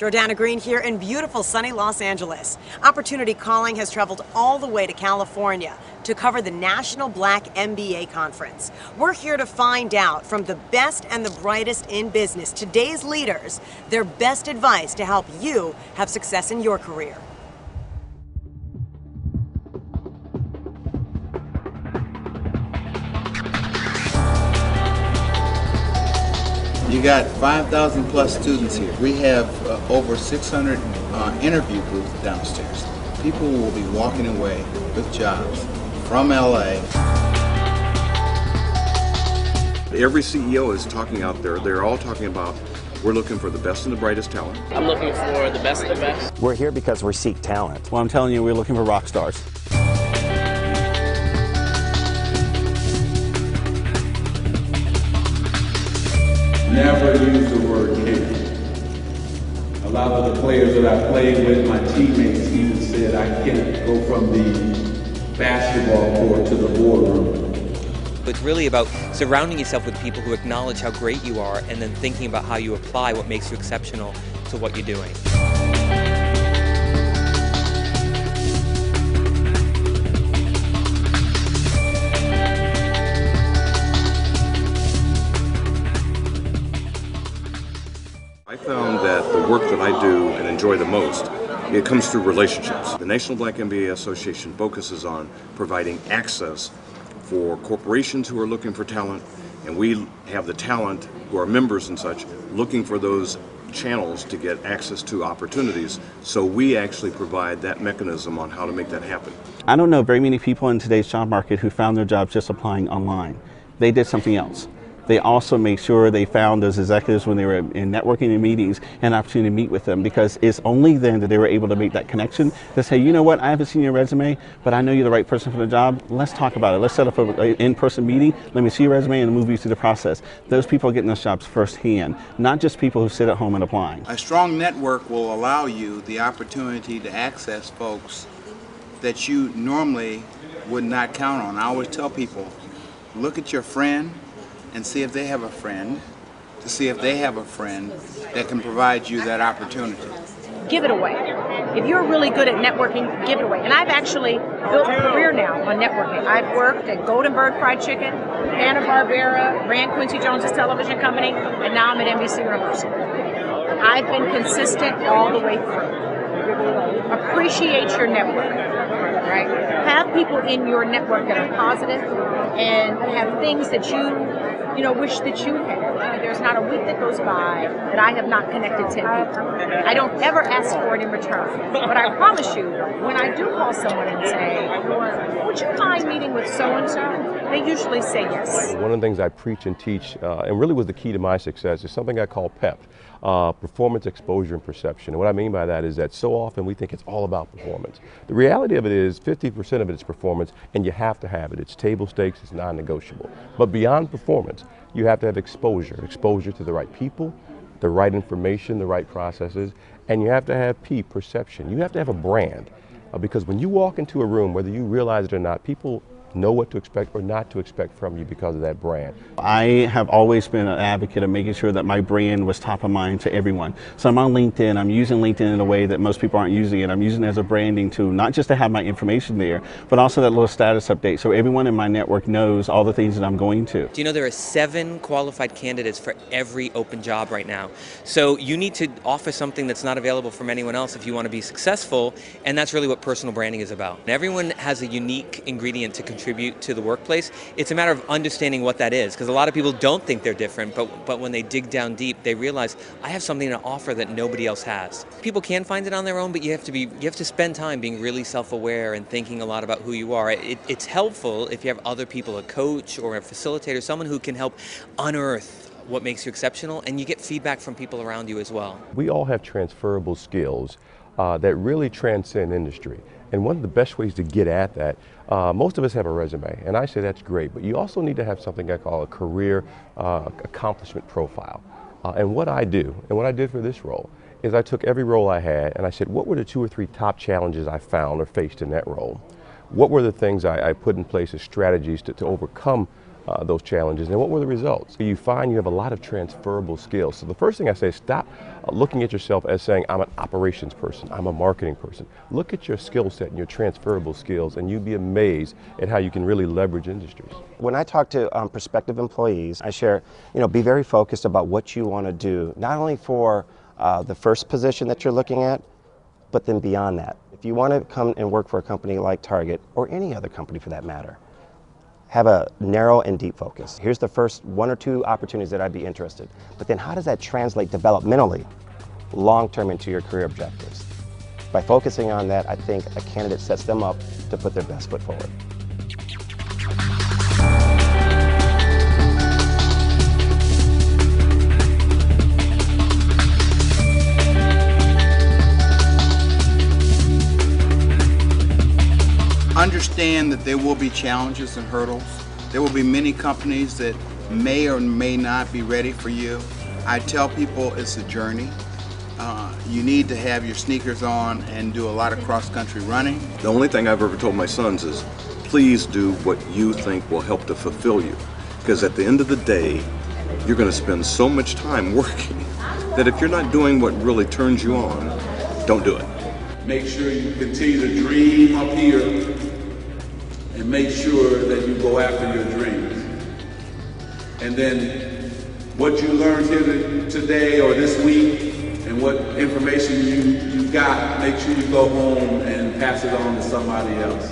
Jordana Green here in beautiful sunny Los Angeles. Opportunity Calling has traveled all the way to California to cover the National Black MBA Conference. We're here to find out from the best and the brightest in business, today's leaders, their best advice to help you have success in your career. You got 5,000 plus students here. We have over 600 interview booths downstairs. People will be walking away with jobs from LA. Every CEO is talking out there. They're all talking about, we're looking for the best and the brightest talent. I'm looking for the best of the best. We're here because we seek talent. Well, I'm telling you, we're looking for rock stars. Never use the word can't. A lot of the players that I played with, my teammates even said I can't go from the basketball court to the boardroom. It's really about surrounding yourself with people who acknowledge how great you are and then thinking about how you apply what makes you exceptional to what you're doing. I found that the work that I do and enjoy the most, it comes through relationships. The National Black MBA Association focuses on providing access for corporations who are looking for talent, and we have the talent who are members and such looking for those channels to get access to opportunities. So we actually provide that mechanism on how to make that happen. I don't know very many people in today's job market who found their jobs just applying online. They did something else. They also made sure they found those executives when they were in networking and meetings an opportunity to meet with them, because it's only then that they were able to make that connection to say, you know what, I haven't seen your resume, but I know you're the right person for the job. Let's talk about it. Let's set up an in-person meeting. Let me see your resume and move you through the process. Those people are getting those jobs firsthand, not just people who sit at home and applying. A strong network will allow you the opportunity to access folks that you normally would not count on. I always tell people, look at your friend and see if they have a friend, to see if they have a friend that can provide you that opportunity. Give it away. If you're really good at networking, give it away. And I've actually built a career now on networking. I've worked at Golden Bird Fried Chicken, Hanna-Barbera, ran Quincy Jones's television company, and now I'm at NBC Universal. I've been consistent all the way through. Appreciate your network, right? Have people in your network that are positive and have things that you wish that you had. There's not a week that goes by that I have not connected 10 people. I don't ever ask for it in return. But I promise you, when I do call someone and say, would you mind meeting with so-and-so? They usually say yes. One of the things I preach and teach, and really was the key to my success, is something I call PEP. Performance, exposure, and perception. And what I mean by that is that so often we think it's all about performance. The reality of it is 50% of it is performance, and you have to have it. It's table stakes, it's non-negotiable. But beyond performance, you have to have exposure to the right people, the right information, the right processes, and you have to have perception. You have to have a brand, because when you walk into a room, whether you realize it or not, people know what to expect or not to expect from you because of that brand. I have always been an advocate of making sure that my brand was top of mind to everyone. So I'm on LinkedIn. I'm using LinkedIn in a way that most people aren't using it. I'm using it as a branding tool, not just to have my information there, but also that little status update so everyone in my network knows all the things that I'm going to. Do you know there are 7 qualified candidates for every open job right now? So you need to offer something that's not available from anyone else if you want to be successful, and that's really what personal branding is about. Everyone has a unique ingredient to contribute to the workplace. It's a matter of understanding what that is, because a lot of people don't think they're different, but when they dig down deep, they realize, I have something to offer that nobody else has. People can find it on their own, but you have to spend time being really self-aware and thinking a lot about who you are. It's helpful if you have other people, a coach or a facilitator, someone who can help unearth what makes you exceptional, and you get feedback from people around you as well. We all have transferable skills that really transcend industry. And one of the best ways to get at that, most of us have a resume, and I say that's great, but you also need to have something I call a career accomplishment profile. And what I do, and what I did for this role, is I took every role I had and I said, what were the 2 or 3 top challenges I found or faced in that role? What were the things I put in place as strategies to overcome those challenges. And what were the results? You find you have a lot of transferable skills. So the first thing I say is stop looking at yourself as saying, I'm an operations person, I'm a marketing person. Look at your skill set and your transferable skills, and you'd be amazed at how you can really leverage industries. When I talk to prospective employees, I share, be very focused about what you want to do, not only for the first position that you're looking at, but then beyond that. If you want to come and work for a company like Target, or any other company for that matter, have a narrow and deep focus. Here's the first 1 or 2 opportunities that I'd be interested. But then how does that translate developmentally, long-term into your career objectives? By focusing on that, I think a candidate sets them up to put their best foot forward. Understand that there will be challenges and hurdles. There will be many companies that may or may not be ready for you. I tell people it's a journey. You need to have your sneakers on and do a lot of cross-country running. The only thing I've ever told my sons is, please do what you think will help to fulfill you. Because at the end of the day, you're going to spend so much time working that if you're not doing what really turns you on, don't do it. Make sure you continue to dream up here and make sure that you go after your dreams. And then what you learned here today or this week and what information you got, make sure you go home and pass it on to somebody else.